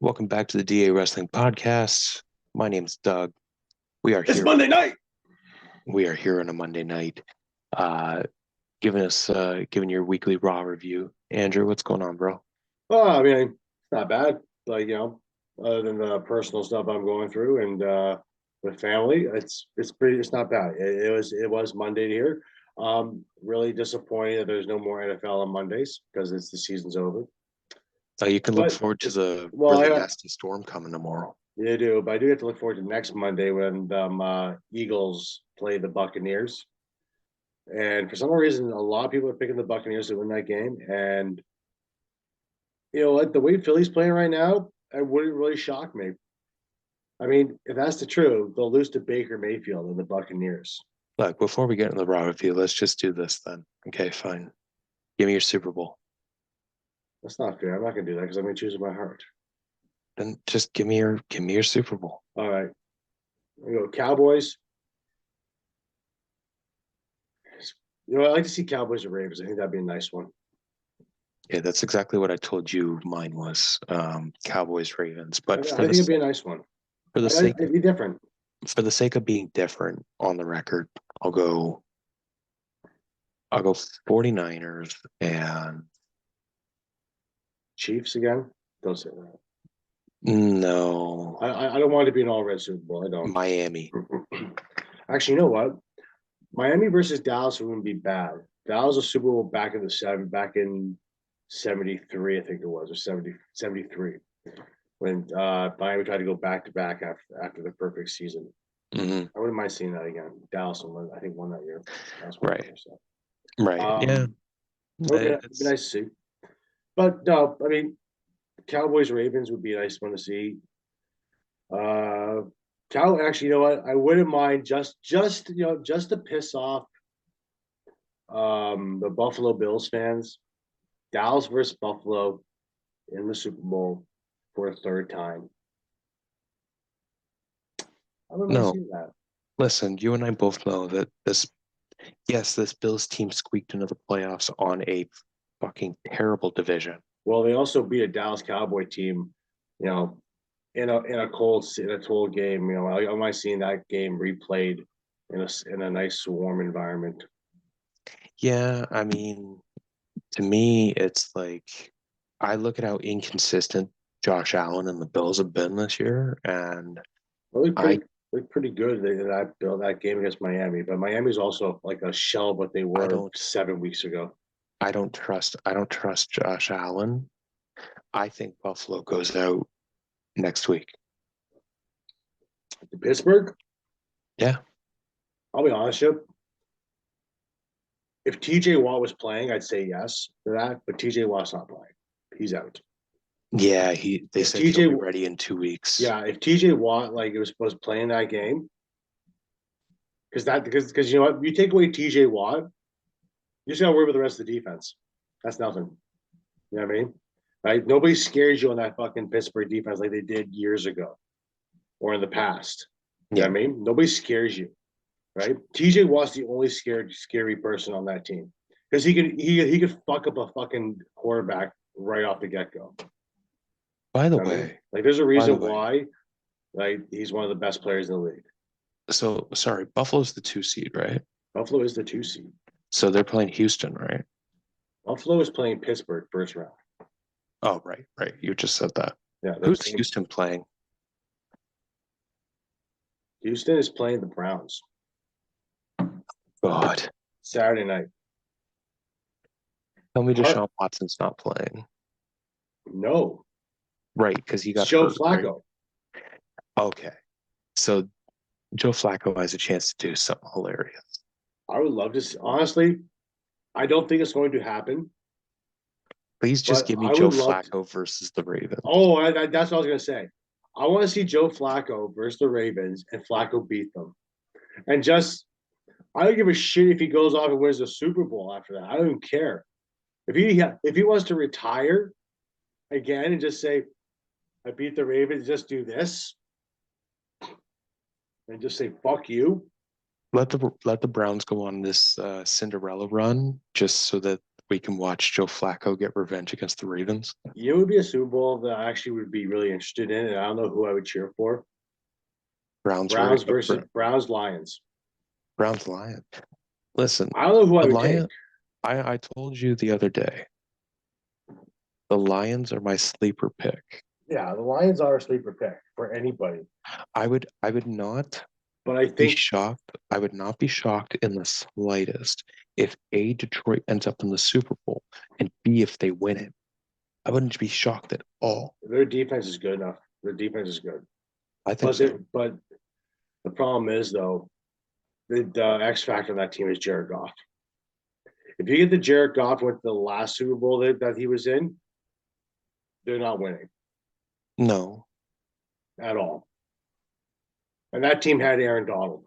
Welcome back to the DA Wrestling Podcast. My name is Doug. We are It's here. Monday night. We are here on a Monday night, giving your weekly Raw review. Andrew, what's going on, bro? Oh, I mean, it's not bad. Like, other than the personal stuff I'm going through and with family, it's not bad. It was Monday here. Really disappointed that there's no more NFL on Mondays because it's the season's over. You can look But forward to the well, really nasty storm coming tomorrow. yeah, I do. But I do have to look forward to next Monday when Eagles play the Buccaneers. And for some reason, a lot of people are picking the Buccaneers to win that game. And you know what? The way Philly's playing right now, it wouldn't really shock me. I mean, if that's the truth, they'll lose to Baker Mayfield and the Buccaneers. Look, before we get in the Raw review, let's just do this then. Okay, fine. Give me your Super Bowl. That's not fair. I'm not gonna do that because I'm gonna choose my heart. Then just give me your Super Bowl. All right. I go Cowboys. You know, I like to see Cowboys and Ravens. I think that'd be a nice one. Yeah, that's exactly what I told you mine was. Cowboys, Ravens. I But think it'd be a nice one. for the sake It'd be different. for the sake of being different on the record, I'll go 49ers and Chiefs again. Don't say that. no, I don't want it to be an all red Super Bowl. I don't. Miami. Actually, you know what? Miami versus Dallas wouldn't be bad. Dallas was Super Bowl back in 73, I think it was, or 73, when Miami tried to go back to back after the perfect season. Hmm. I wouldn't mind seeing that again. Dallas won, I think, won that year. Right. Right. Yeah. It would be nice to see. But no, I mean, Cowboys Ravens would be a nice one to see. Uh, actually, you know what? I wouldn't mind just to piss off the Buffalo Bills fans. Dallas versus Buffalo in the Super Bowl for a third time. I don't mind No, seeing that. listen, you and I both know that this Bills team squeaked into the playoffs on a fucking terrible division. Well, they also beat a Dallas Cowboy team, you know, in a cold game. You know, I might seeing that game replayed in a nice warm environment. Yeah, I mean, to me, it's like I look at how inconsistent Josh Allen and the Bills have been this year, and Well, I looked pretty good in that game against Miami, but Miami's also like a shell of what they I were don't 7 weeks ago. I don't trust Josh Allen. I think Buffalo goes out next week. To Pittsburgh, Yeah. I'll be honest with you. If TJ Watt was playing, I'd say yes to that, but TJ Watt's not playing. He's out. Yeah, they If said he'll TJ, be ready in 2 weeks. yeah, if TJ Watt like it was playing that game, because you know what, you take away TJ Watt, you just gotta worry about the rest of the defense. That's nothing. You know what I mean? Right? Nobody scares you on that fucking Pittsburgh defense like they did years ago or in the past. You know Yeah. what I mean? Nobody scares you, right? TJ Watt's the only scary person on that team because he could fuck up a fucking quarterback right off the get go. By the You know what I mean? way, Like, there's a by the reason way, why, like, he's one of the best players in the league. so sorry, Buffalo's the 2 seed, right? Buffalo is the 2 seed. So they're playing Houston, right? Buffalo is playing Pittsburgh first round. Oh, right, right. You just said that. Yeah, they're Who's playing. Houston playing? Houston is playing the Browns God. Saturday night. Tell me Har- Deshaun Watson's not playing. no, Right, because he it's got Joe hurt, right? Flacco. Okay. So Joe Flacco has a chance to do something hilarious. I would love to see, honestly, I don't think it's going to happen, Please just but give me I Joe would love to. Flacco versus the Ravens. Oh, that's what I was going to say. I want to see Joe Flacco versus the Ravens and Flacco beat them. And just, I don't give a shit if he goes off and wins the Super Bowl after that. I don't even care. If he wants to retire again and just say, I beat the Ravens, just do this and just say, fuck you. Let the Browns go on this Cinderella run just so that we can watch Joe Flacco get revenge against the Ravens. You know, it would be a Super Bowl that I actually would be really interested in, and I don't know who I would cheer for. Browns Browns versus Browns Lions. Browns Lions. Listen, I don't know who I the would take. Lion. I told you the other day, the Lions are my sleeper pick. Yeah, the Lions are a sleeper pick for anybody. I would not But I be think shocked. I would not be shocked in the slightest if A, Detroit ends up in the Super Bowl, and B, if they win it. I wouldn't be shocked at all. their defense is good enough. Their defense is good. I think so. But the problem is though, the X factor of that team is Jared Goff. If you get the Jared Goff with the last Super Bowl that he was in, they're not winning No, at all. And that team had Aaron Donald.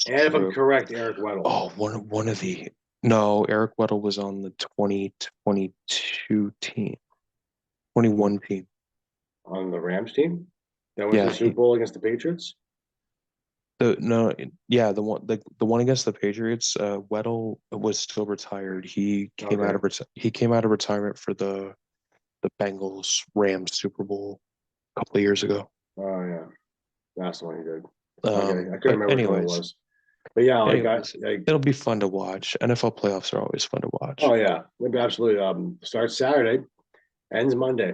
And if I'm true. correct, Eric Weddle Oh, one of the no, Eric Weddle was on the 2022 team, 21 team. on the Rams team that went to Yeah, the Super Bowl against the Patriots. no, yeah, the one against the Patriots. Weddle was still retired. Okay. He came out of retirement for the Bengals Rams Super Bowl a couple of years ago. Oh yeah, that's the one he did. Okay, I couldn't But remember which one it anyways, was. But yeah, anyways, like it'll be fun to watch. NFL playoffs are always fun to oh watch. yeah, maybe absolutely. Starts Saturday, ends Monday.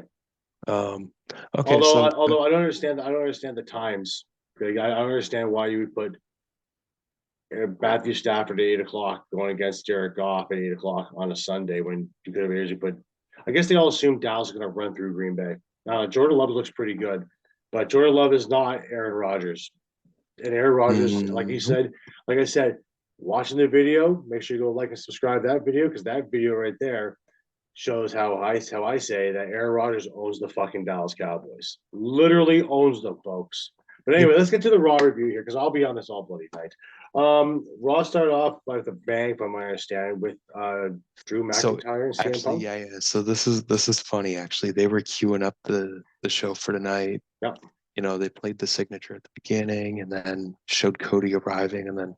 Um, okay, so Although I don't understand the times. Like, I don't understand why you would put Matthew Stafford at 8 o'clock going against Jared Goff at 8 o'clock on a Sunday when you could have easily put. I guess they all assume Dallas is going to run through Green Bay. Jordan Love looks pretty good, but Jordan Love is not Aaron Rodgers. And Aaron Rodgers, mhm. like I said, watching the video, make sure you go like and subscribe to that video because that video right there shows how I say that Aaron Rodgers owns the fucking Dallas Cowboys. Literally owns them, folks. But Yep. anyway, let's get to the Raw review here because I'll be on this all bloody night. Raw started off with a bang, from my understanding, with Drew So McIntyre and CM actually, Punk. yeah. So this is funny. Actually, they were queuing up the show for tonight. Yep. They played the signature at the beginning, and then showed Cody arriving, and then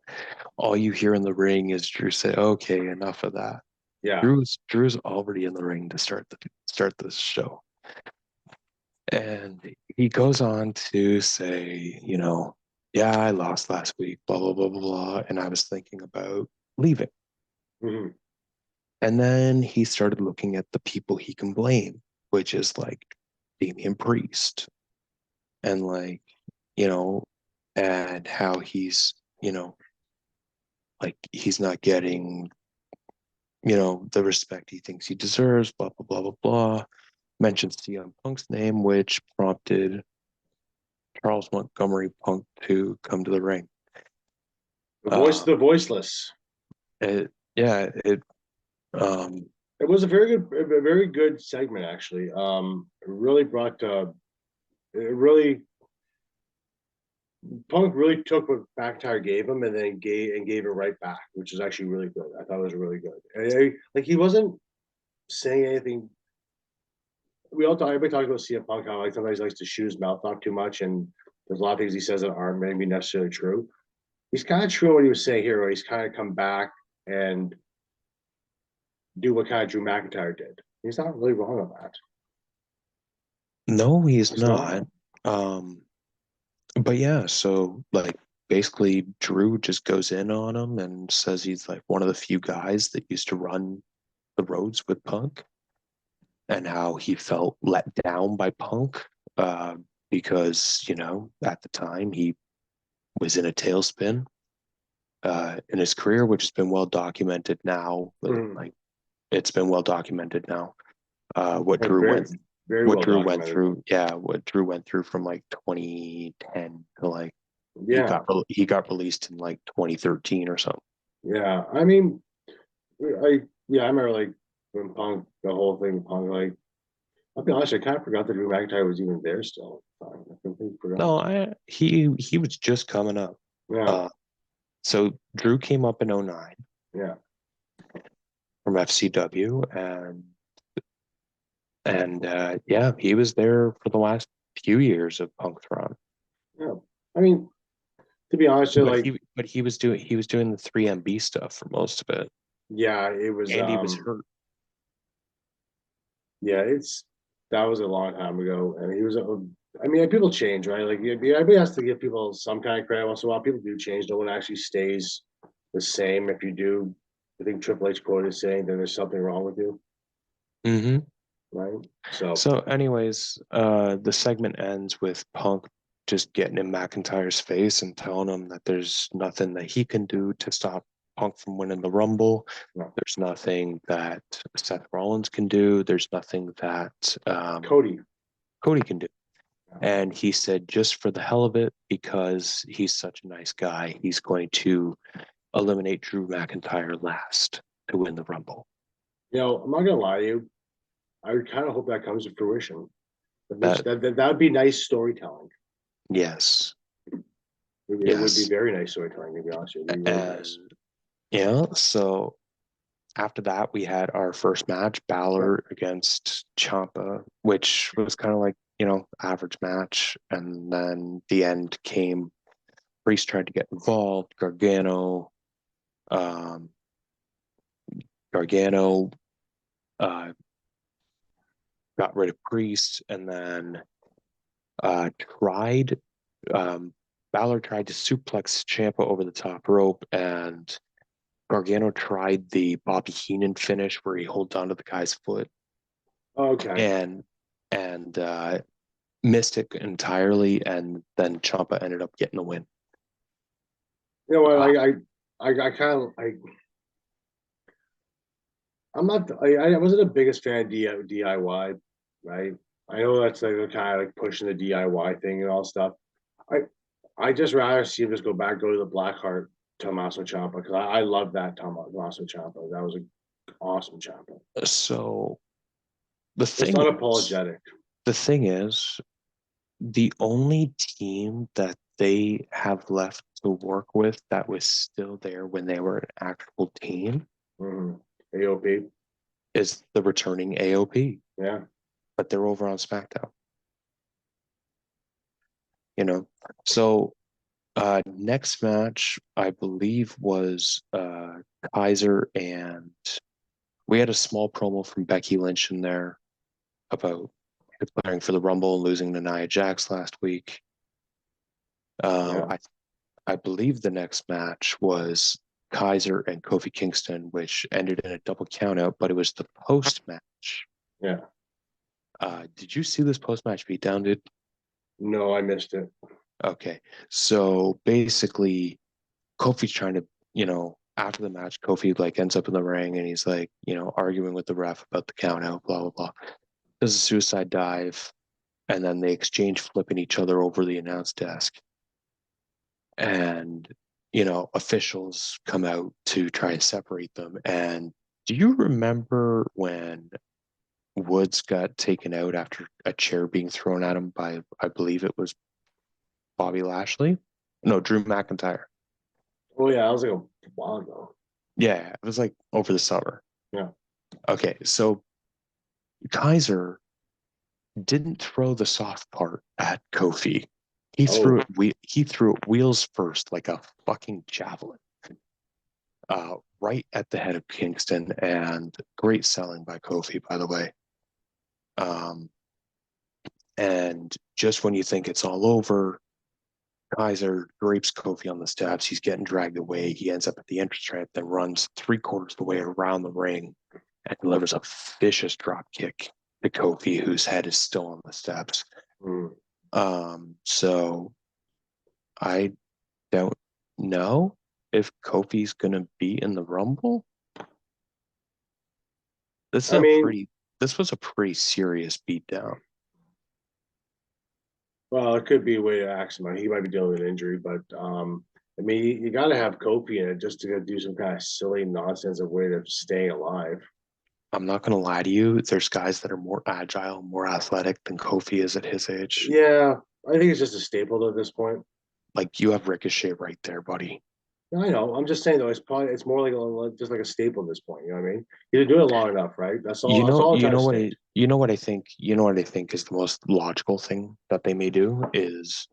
all you hear in the ring is Drew say, "Okay, enough of that." Yeah. Drew's already in the ring to start this show, and he goes on to say, yeah, I lost last week, blah blah blah blah blah, and I was thinking about leaving. Mm-hmm. And then he started looking at the people he can blame, which is like Damian Priest and you know, and how he's, like he's not getting, the respect he thinks he deserves, blah, blah, blah, blah, blah. Mentions CM Punk's name, which prompted Charles Montgomery Punk to come to the ring. Uh, The voiceless. yeah, um, It was a very good segment actually. It really brought it really Punk really took what McIntyre gave him and then gave it right back, which is actually really good. I thought it was really good. Like he wasn't saying anything. Everybody talks about CM Punk how like sometimes he likes to shoot his mouth off too much, and there's a lot of things he says that aren't maybe necessarily true. He's kind of true what he was saying here, where he's kind of come back and do what kind of Drew McIntyre did. He's not really wrong on that. no, he's He's not. not. Um, but yeah, so like basically Drew just goes in on him and says he's like one of the few guys that used to run the roads with Punk and how he felt let down by Punk because, at the time he was in a tailspin in his career, which has been well documented now. Mm. Like it's been well documented now. What And Drew went very what well Drew went documented. through, yeah, what Drew went through from like 2010 to like Yeah, he got released in like 2013 or something. yeah. I mean, I remember like when Punk the whole thing Punk like I'll be honest, I kind of forgot that Drew McIntyre was even there still. I completely forgot. No, he was just coming up. Yeah, Uh, so Drew came up in '09 yeah, from FCW, and yeah, he was there for the last few years of Punk's run. yeah. I mean, to be honest, But like he was doing the 3MB stuff for most of it. Yeah, it was. Andy was hurt. Yeah, that was a long time ago, and he was. I mean, people change, right? Like, everybody has to give people some kind of credit once in a while. People do change. No one actually stays the same. If you do, I think Triple H quote is saying, then there's something wrong with you, Mm-hmm. right? So, So, anyways, the segment ends with Punk just getting in McIntyre's face and telling him that there's nothing that he can do to stop Punk from winning the Rumble. no. There's nothing that Seth Rollins can do. There's nothing that Cody. Cody can do. And he said, just for the hell of it, because he's such a nice guy, he's going to eliminate Drew McIntyre last to win the Rumble. I'm not gonna lie to you. I would kind of hope that comes to fruition. That, That would be nice storytelling. yes, It would be yes. very nice storytelling, to be honest with you. It'd be really nice. And yeah, so after that, we had our first match, Yeah. Balor against Ciampa, which was kind of like, average match. And then the end came. Priest tried to get involved. Um, Gargano uh, got rid of Priest, and then tried. Um, Balor tried to suplex Ciampa over the top rope, and Gargano tried the Bobby Heenan finish where he holds onto the guy's foot Okay. and and missed it entirely, and then Ciampa ended up getting the win. You know what? Uh, I kind of I'm not. I wasn't the biggest fan of DIY, right? I know that's like kind of like pushing the DIY thing and all stuff. I I just rather see him just go to the Blackheart Tommaso Ciampa because I love that Tommaso Ciampa. That was an awesome Ciampa. so the Just thing is, unapologetic. the thing is, the only team that they have left to work with that was still there when they were an actual team Mm-hmm. AOP. is the returning AOP, Yeah. but they're over on SmackDown, you know. So next match, I believe, was Kaiser, and we had a small promo from Becky Lynch in there about declaring for the Rumble and losing to Nia Jax last week. Uh, Yeah. I I believe the next match was Kaiser and Kofi Kingston, which ended in a double countout, but it was the post match. Yeah. Did you see this post match beatdown, dude? No, I missed it. Okay, so basically, Kofi's trying to, after the match, Kofi like ends up in the ring and he's like, arguing with the ref about the countout, blah blah blah. Does a suicide dive, and then they exchange flipping each other over the announce desk. And officials come out to try and separate them. And do you remember when Woods got taken out after a chair being thrown at him by, I believe it was Bobby Lashley? No, Drew McIntyre. Oh yeah, I was like a while ago. Yeah, it was like over the summer. Yeah. Okay, so Kaiser didn't throw the soft part at Kofi. Oh, He threw it wheels first like a fucking javelin. Right at the head of Kingston, and great selling by Kofi, by the way. Um, and just when you think it's all over, Kaiser drapes Kofi on the steps. He's getting dragged away. He ends up at the entrance ramp, then runs 3/4 of the way around the ring and delivers a vicious drop kick to Kofi, whose head is still on the steps. mm. So I don't know if Kofi's gonna be in the Rumble. This is I a mean, pretty this was a pretty serious beatdown. well, it could be a way to axe him out. He might be dealing with an injury, but I mean, you got to have Kofi in it just to do some kind of silly nonsense of way to stay alive. I'm not gonna lie to you. There's guys that are more agile, more athletic than Kofi is at his age. Yeah, I think it's just a staple at this point. Like you have Ricochet right there, buddy. I know. I'm just saying though, it's more like just like a staple at this point. You know what I mean? You're doing it long enough, right? That's all. That's all I'm trying to state. You know what I think is the most logical thing that they may do is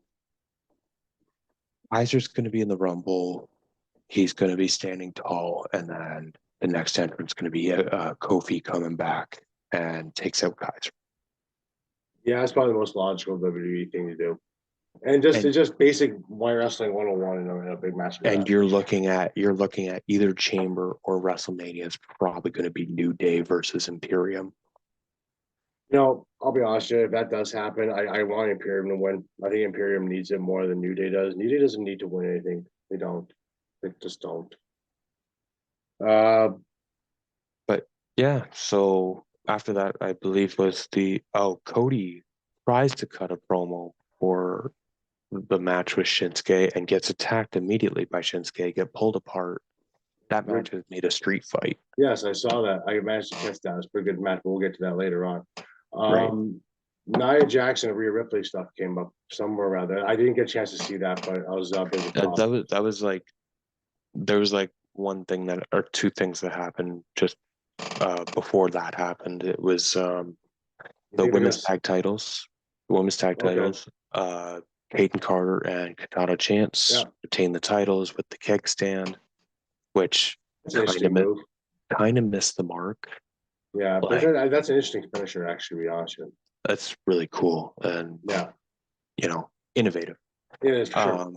Kaiser's going to be in the Rumble. He's going to be standing tall, and then the next entrant's going to be Kofi coming back and takes out guys. Yeah, that's probably the most logical WWE thing to do. And just And it's just basic white wrestling 101 in a big match like and that. you're looking at either Chamber or WrestleMania is probably going to be New Day versus Imperium. I'll be honest with you, if that does happen, I want Imperium to win. I think Imperium needs it more than New Day does. New Day doesn't need to win anything. They don't. They just don't. Uh, But yeah, so after that, I believe was Cody tries to cut a promo for the match with Shinsuke and gets attacked immediately by Shinsuke, get pulled apart. That match has made a street fight. yes, I saw that. I managed to catch that. It was a pretty good match, but we'll get to that later on. Right. Nia Jackson and Rhea Ripley stuff came up somewhere around there. I didn't get a chance to see that, but I was busy talking. That was like there was like one thing that or two things that happened just before that happened. It was the women's tag titles. The women's tag Okay. titles. Peyton Carter and Katana Chance Yeah, retain the titles with the kickstand, which it's an kind of interesting move. kind of missed the mark. Yeah, but Like that's an interesting finisher, actually, to be honest with that's really cool and you. Yeah, innovative. it is for sure. Um,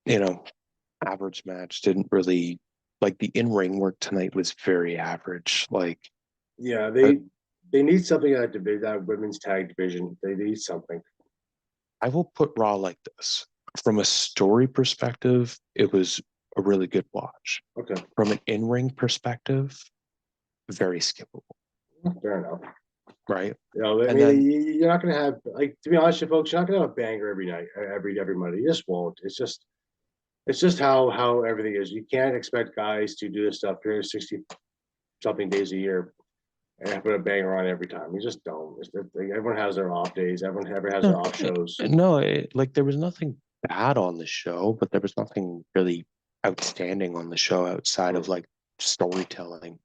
you know, average match didn't really like the in-ring work tonight was very average. Like Yeah, I, they need something in that division, that women's tag division. They need something. I will put Raw like this. From a story perspective, it was a really good watch. Okay, From an in-ring perspective, very skippable, fair enough. right? I And mean, then you're not going to have like to be honest, with you folks, you're not going to have a banger every night, every Monday. You just won't. It's just how everything is. You can't expect guys to do this stuff 360 something days a year and put a banger on every time. You just don't. Everyone has their off days. Everyone ever has their no, off shows. like there was nothing bad on the show, but there was nothing really outstanding on the show outside of like storytelling.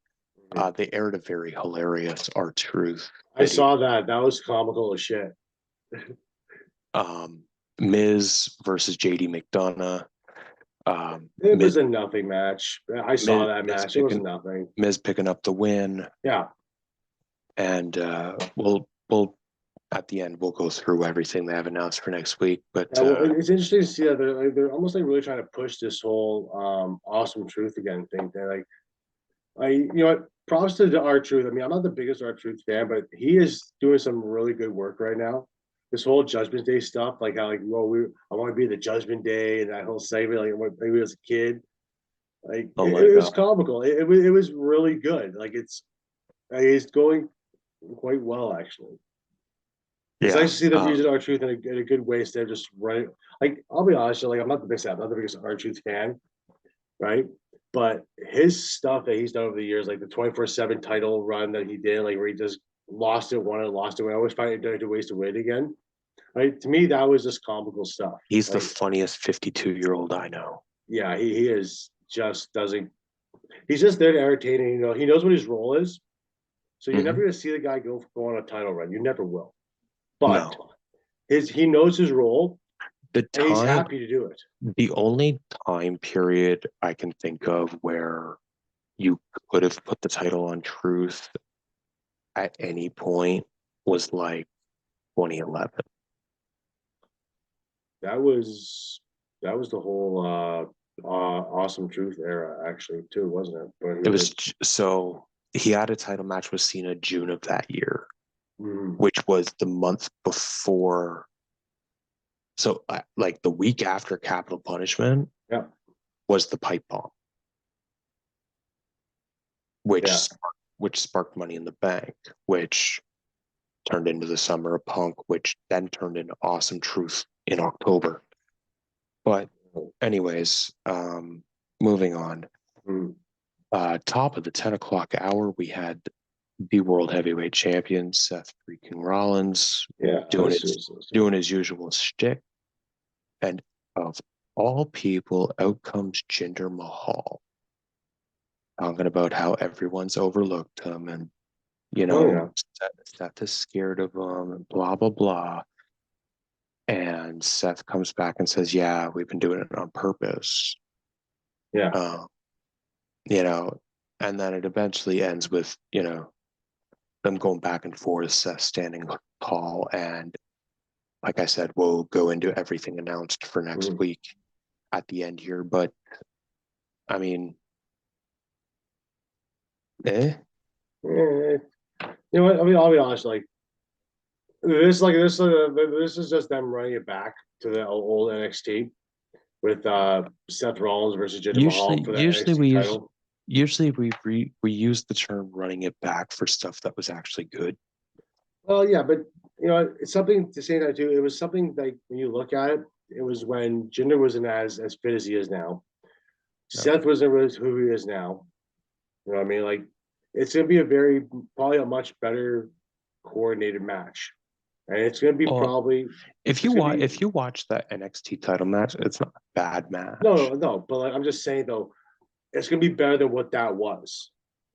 They aired a very hilarious R-Truth I video. saw that. That was comical as shit. Um, Miz versus JD McDonough. It Miz, was a nothing match. I saw Miz, that Miz match. It was picking nothing. Miz picking up the win, Yeah. and we'll at the end we'll go through everything they have announced for next week. But Yeah, well, it's interesting to see that they're almost like really trying to push this whole awesome truth again thing. They're like, what? Props to the R Truth. I mean, I'm not the biggest R Truth fan, but he is doing some really good work right now. This whole Judgment Day stuff, like how I want to be the Judgment Day, and that whole segment, like when maybe as a kid, like oh my it was god, comical. It was really good. Like it's going quite well actually. It's yeah, nice to see them using our truth in a good way instead of just running. Like I'll be honest, like I'm not the biggest R Truth fan, right? But his stuff that he's done over the years, like the 24/7 title run that he did, like where he just lost it, won it, lost it. I always find it to waste away again. Right? To me, that was just comical stuff. he's the Like, funniest 52-year-old I know. yeah, he is just doesn't. He's just there to entertain. And, he knows what his role is. So you're never Mm-hmm. going to see the guy go on a title run. You never will. But No, he knows his role the and he's time, happy to do it. the only time period I can think of where you could have put the title on Truth at any point was like 2011. That was the whole awesome truth era actually too, wasn't it? But he It was was so he had a title match with Cena June of that year, mm, which was the month before. So, like the week after Capital Punishment yeah, was the pipe bomb, yeah. which sparked Money in the Bank, which turned into the Summer of Punk, which then turned into Awesome Truth in October. But, anyways, moving on. Mm, Top of the 10 o'clock hour, we had the World Heavyweight Champion Seth freaking Rollins yeah. doing his usual shtick, and of all people, out comes Jinder Mahal, talking about how everyone's overlooked him, and Oh yeah, Seth is scared of him, and blah blah blah. And Seth comes back and says, "Yeah, we've been doing it on purpose." yeah. Uh, you know, And then it eventually ends with, them going back and forth, Seth standing tall. And like I said, we'll go into everything announced for next Mhm. week at the end here. But I mean, eh, Eh, you know what? I mean, I'll be honest. This is just them running it back to the old NXT with Seth Rollins versus Jinder usually, Mahal for that usually NXT we use, title. usually we use the term running it back for stuff that was actually good. Well, yeah, but it's something to say that too. It was something like when you look at it, it was when Jinder wasn't as fit as he is now. No. Seth wasn't really who he is now. You know what I mean? Like it's gonna be probably a much better coordinated match. And it's gonna be Well, probably if you it's gonna watch be if you watch that NXT title match, it's not a bad no, match. no, but like I'm just saying though, it's gonna be better than what that was.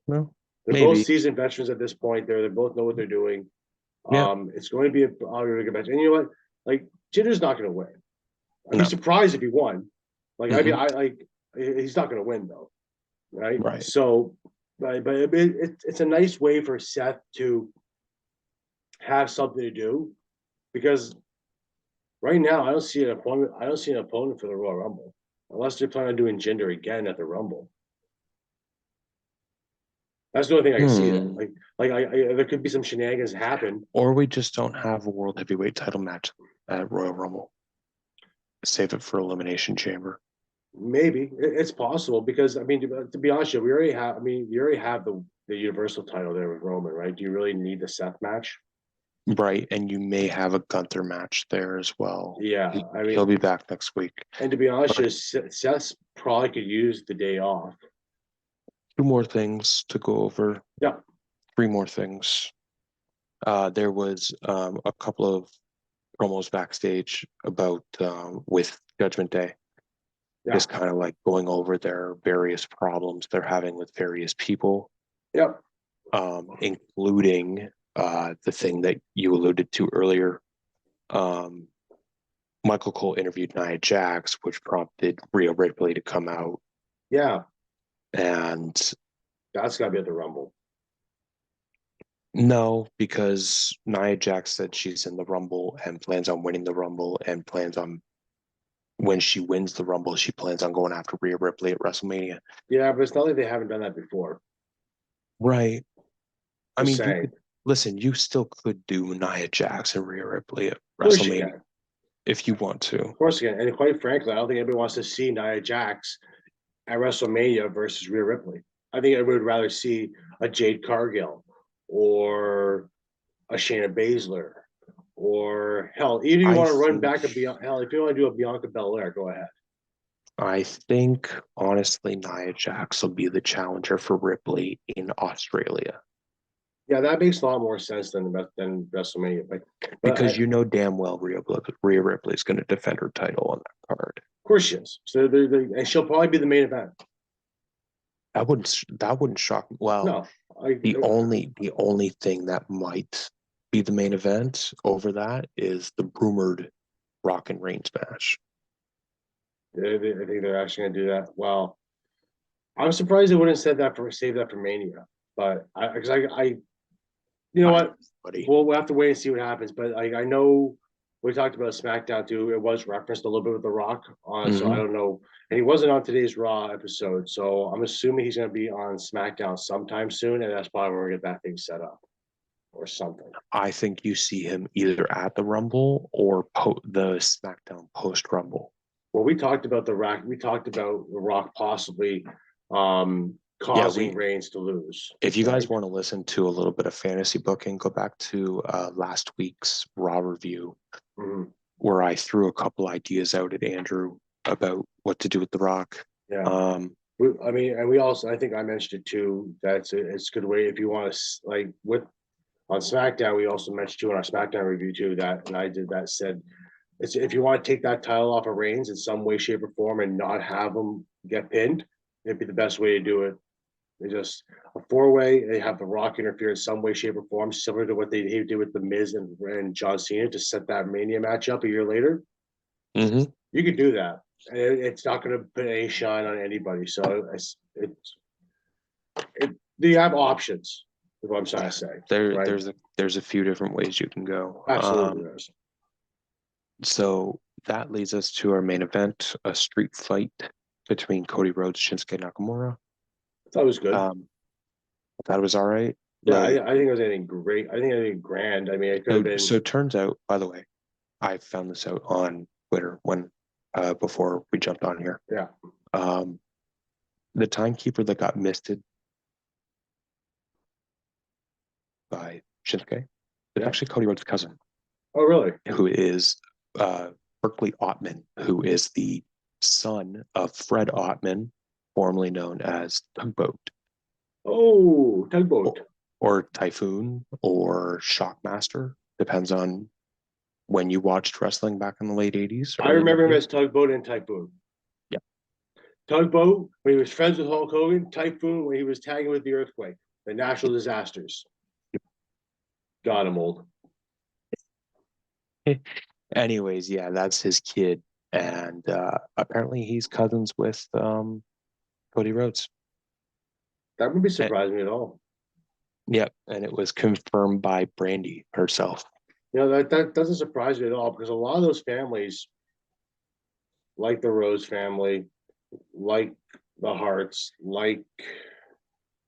No, They're both maybe. seasoned veterans at this point. They both know what they're doing. Yeah. It's going to be a really good match. And you know what? Like Jinder's not going to win. I'd be No. surprised if he won. Like I mean, Hmm. I like he's not going to win though, right? Right. So, but it's a nice way for Seth to have something to do because right now I don't see an opponent. I don't see an opponent for the Royal Rumble unless they're planning on doing Jinder again at the Rumble. That's the only thing I can see there. Hmm. There could be some shenanigans happen. Or we just don't have a world heavyweight title match at Royal Rumble. Save it for Elimination Chamber. Maybe it's possible because I mean, to be honest, we already have. I mean, you already have the Universal title there with Roman, right? Do you really need the Seth match? Right. And you may have a Gunther match there as well. Yeah, I He'll mean, be back next week. and to be honest, But just Seth probably could use the day off. two more things to go over. Yeah, Three more things. There was a couple of promos backstage about with Judgment Day, yeah, just kind of like going over their various problems they're having with various people, yeah, including the thing that you alluded to earlier. Um, Michael Cole interviewed Nia Jax, which prompted Rhea Ripley to come out. yeah. And That's got to be at the Rumble. no, because Nia Jax said she's in the Rumble and plans on winning the Rumble and plans on when she wins the Rumble, she plans on going after Rhea Ripley at WrestleMania. Yeah, but it's not like they haven't done that before. Right. I Just mean, you saying. could listen, you still could do Nia Jax and Rhea Ripley at Of course you WrestleMania can. if you want to. Of course you can. And quite frankly, I don't think anybody wants to see Nia Jax at WrestleMania versus Rhea Ripley. I think I would rather see a Jade Cargill or a Shayna Baszler or hell, even if you I want to run think back a Bianca, hell, if you want to do a Bianca Belair, go ahead. I think honestly Nia Jax will be the challenger for Ripley in Australia. Yeah, that makes a lot more sense than WrestleMania. But Because of you know damn well Rhea Ripley is going to defend her title on that card. course she is. So and she'll probably be the main event. That wouldn't shock me. Well, No, I the only thing that might be the main event over that is the rumored Rock and Reigns match. I think they're actually going to do that. Well, I'm surprised they wouldn't save that for Mania. But I you know I what? buddy. We'll have to wait and see what happens. But I know we talked about SmackDown too. It was referenced a little bit with The Rock on, so I Mm-hmm. don't know. And he wasn't on today's Raw episode, so I'm assuming he's going to be on SmackDown sometime soon, and that's probably where we get that thing set up or something. I think you see him either at the Rumble or the SmackDown post Rumble. Well, we talked about The Rock. We talked about The Rock possibly Yeah, causing Reigns to lose, if you guys right? want to listen to a little bit of fantasy booking, go back to last week's Raw review Mm-hmm. where I threw a couple ideas out at Andrew about what to do with The Rock. Yeah. Um, I mean, and we also, I think I mentioned it too. It's a good way if you want to like with on SmackDown. We also mentioned too in our SmackDown review too that, and I did that said, it's if you want to take that title off of Reigns in some way, shape, or form, and not have him get pinned, it'd be the best way to do it. They just a four-way. They have The Rock interfere in some way, shape, or form, similar to what they did with the Miz and John Cena to set that Mania match up a year later. mhm. You could do that, and it's not going to put any shine on anybody. So it's you have options, is what I'm trying to say. There, Right? there's a few different ways you can go. Absolutely, there's. So that leads us to our main event, a street fight between Cody Rhodes, Shinsuke Nakamura. I thought it was good. That was all right. Yeah, Like, I think it was anything great. I think anything grand. I mean, it could have been. so it turns out, by the way, I found this out on Twitter when before we jumped on here. Yeah. The timekeeper that got misted by Shinsuke is actually Cody Rhodes' cousin. Oh, really? Who is Berkeley Ottman, who is the son of Fred Ottman, formerly known as Tugboat. Oh, Tugboat. Or Typhoon or Shockmaster. Depends on when you watched wrestling back in the late 80s. I remember him as Tugboat and Typhoon. Yeah. Tugboat, when he was friends with Hulk Hogan. Typhoon, when he was tagging with the Earthquake, the natural disasters. Yep. God, I'm old. Anyways, yeah, that's his kid. And apparently he's cousins with Cody Rhodes. That wouldn't be surprising me at all. Yep, and it was confirmed by Brandy herself. You know, that doesn't surprise me at all because a lot of those families, like the Rose family, like the Harts, like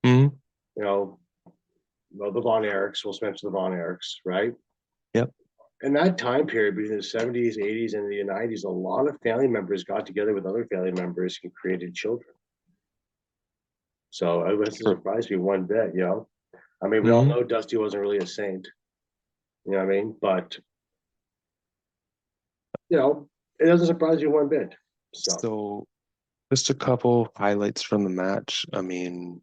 Mm-hmm. you know, the Von Erichs, we'll mention the Von Erichs, right? Yep. In that time period between the 70s, 80s, and the 90s, a lot of family members got together with other family members and created children. So it wasn't surprised me one bit, you know. I mean, we all know Dusty wasn't really a saint. You know what I mean? But you know, it doesn't surprise you one bit. So just a couple highlights from the match. I mean,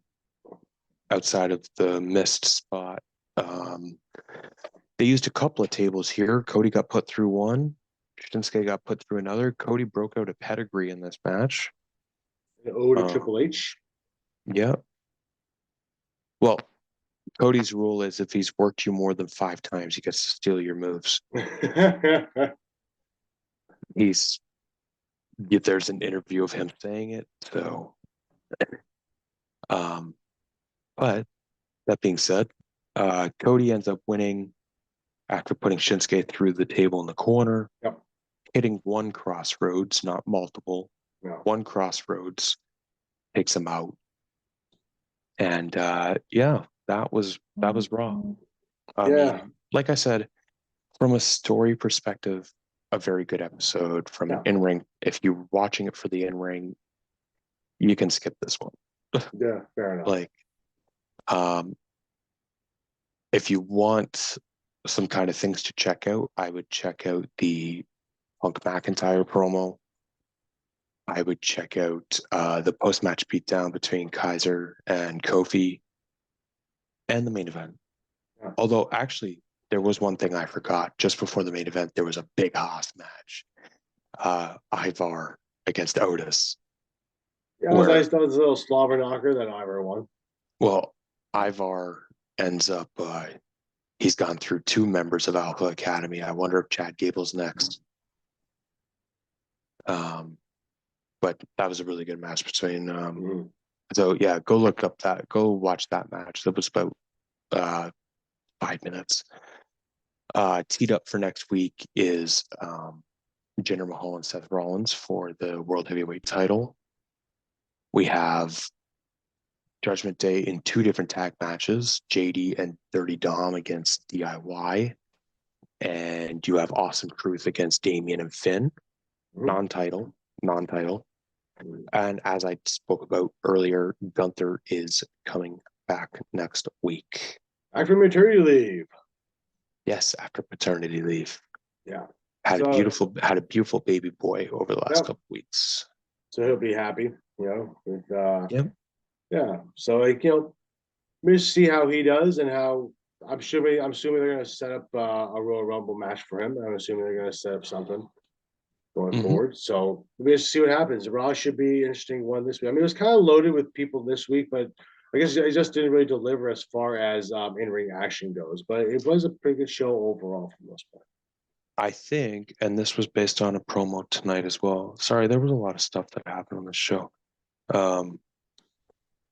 outside of the missed spot, they used a couple of tables here. Cody got put through one. Shinsuke got put through another. Cody broke out a pedigree in this match. An ode to Triple H. Yeah. Well, Cody's rule is if he's worked you more than 5 times, he gets to steal your moves. There's an interview of him saying it. So, but that being said, Cody ends up winning after putting Shinsuke through the table in the corner, hitting one crossroads, not multiple. One crossroads takes him out. And yeah, that was Raw. I mean, like I said, from a story perspective, a very good episode. From an in-ring, if you're watching it for the in-ring, you can skip this one. Yeah, fair enough. Like, if you want some kind of things to check out, I would check out the Punk McIntyre promo. I would check out the post-match beatdown between Kaiser and Kofi and the main event. Yeah. Although, actually, there was one thing I forgot. Just before the main event, there was a big Haas match. Ivar against Otis. Yeah, that was a little slobber knocker that Ivar won. Well, Ivar ends up, he's gone through 2 members of Alpha Academy. I wonder if Chad Gable's next. But that was a really good match between. So yeah, go watch that match. That was about 5 minutes. Teed up for next week is Jinder Mahal and Seth Rollins for the World Heavyweight title. We have Judgment Day in 2 different tag matches, JD and Dirty Dom against DIY. And you have Awesome Truth against Damian and Finn. Non-title. And as I spoke about earlier, Gunther is coming back next week. After maternity leave. Yes, after paternity leave. Yeah. Had a beautiful baby boy over the last couple weeks. So he'll be happy, you know. With, yeah. So like, you know, we just see how he does and how I'm assuming they're gonna set up a Royal Rumble match for him. I'm assuming they're gonna set up something going forward. So we just see what happens. Raw should be an interesting one this week. I mean, it was kind of loaded with people this week, but I guess it just didn't really deliver as far as in-ring action goes. But it was a pretty good show overall for the most part. I think, and this was based on a promo tonight as well. Sorry, there was a lot of stuff that happened on the show.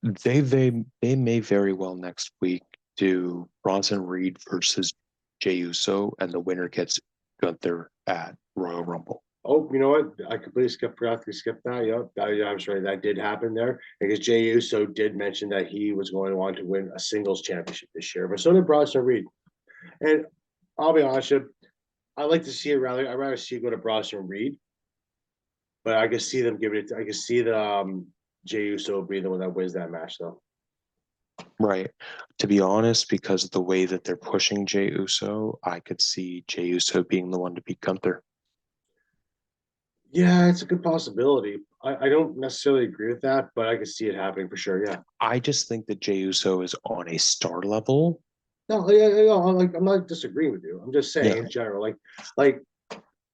They may very well next week do Bronson Reed versus Jey Uso, and the winner gets Gunther at Royal Rumble. Oh, you know what? I completely forgot to skip that. Yep, I'm sorry that did happen there because Jey Uso did mention that he was going to want to win a singles championship this year, but so did Bronson Reed. And I'll be honest, with you, I like to see it rather. I'd rather see it go to Bronson Reed, but I can see them giving it. I can see the Jey Uso being the one that wins that match, though. Right. To be honest, because of the way that they're pushing Jey Uso, I could see Jey Uso being the one to beat Gunther. Yeah, it's a good possibility. I don't necessarily agree with that, but I can see it happening for sure. Yeah. I just think that Jey Uso is on a star level. No, yeah, like I'm not disagreeing with you. I'm just saying Yeah. in general, like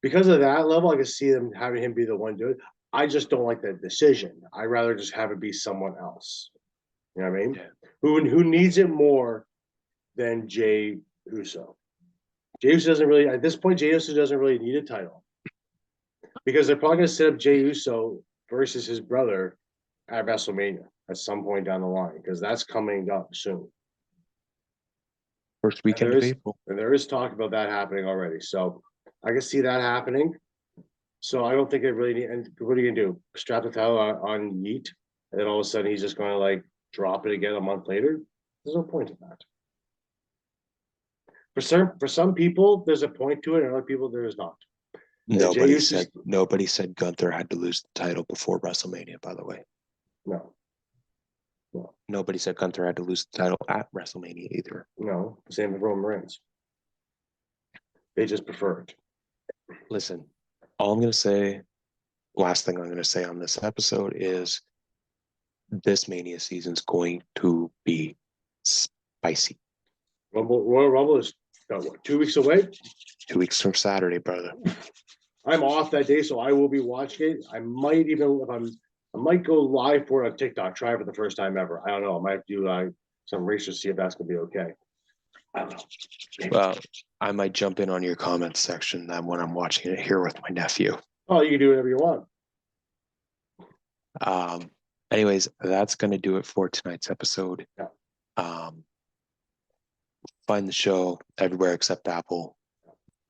because of that level, I can see them having him be the one to do it. I just don't like that decision. I'd rather just have it be someone else. You know what I mean? Yeah. Who needs it more than Jey Uso? Jey Uso doesn't really at this point. Jey Uso doesn't really need a title because they're probably going to set up Jey Uso versus his brother at WrestleMania at some point down the line because that's coming up soon. First And weekend of April. there is talk about that happening already. So I can see that happening. So I don't think it really need. And what are you gonna do? Strap the title on Yeet, and then all of a sudden he's just going to like drop it again a month later. There's no point in that. For some people, there's a point to it, and other people there is not. And Jey Uso, Nobody said Gunther had to lose the title before WrestleMania, by the way. no, no, Nobody said Gunther had to lose the title at WrestleMania either. no. Same with Roman Reigns. They just prefer it. Listen, all I'm going to say, last thing I'm going to say on this episode is this Mania season's going to be spicy. Royal Rumble is what, 2 weeks away. 2 weeks from Saturday, brother. I'm off that day, so I will be watching it. I might even if I might go live for it on TikTok. Try it for the first time ever. I don't know. I might do some research to see if that's gonna be okay. I don't know. Well, I might jump in on your comments section then when I'm watching it here with my nephew. Oh, you can do whatever you want. Anyways, that's going to do it for tonight's episode. Yeah. Find the show everywhere except Apple.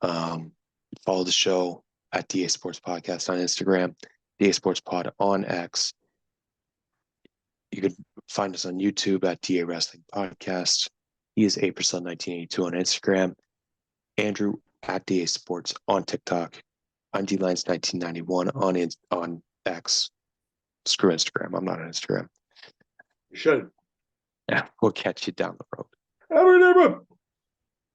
Follow the show at DA Sports Podcast on Instagram, DA Sports Pod on X. You could find us on YouTube at DA Wrestling Podcast. He is 8%1982 on Instagram. Andrew at DA Sports on TikTok. I'm DLines1991 on X. Screw Instagram. I'm not on Instagram. You should. Yeah, we'll catch you down the road. Have a good day, bro.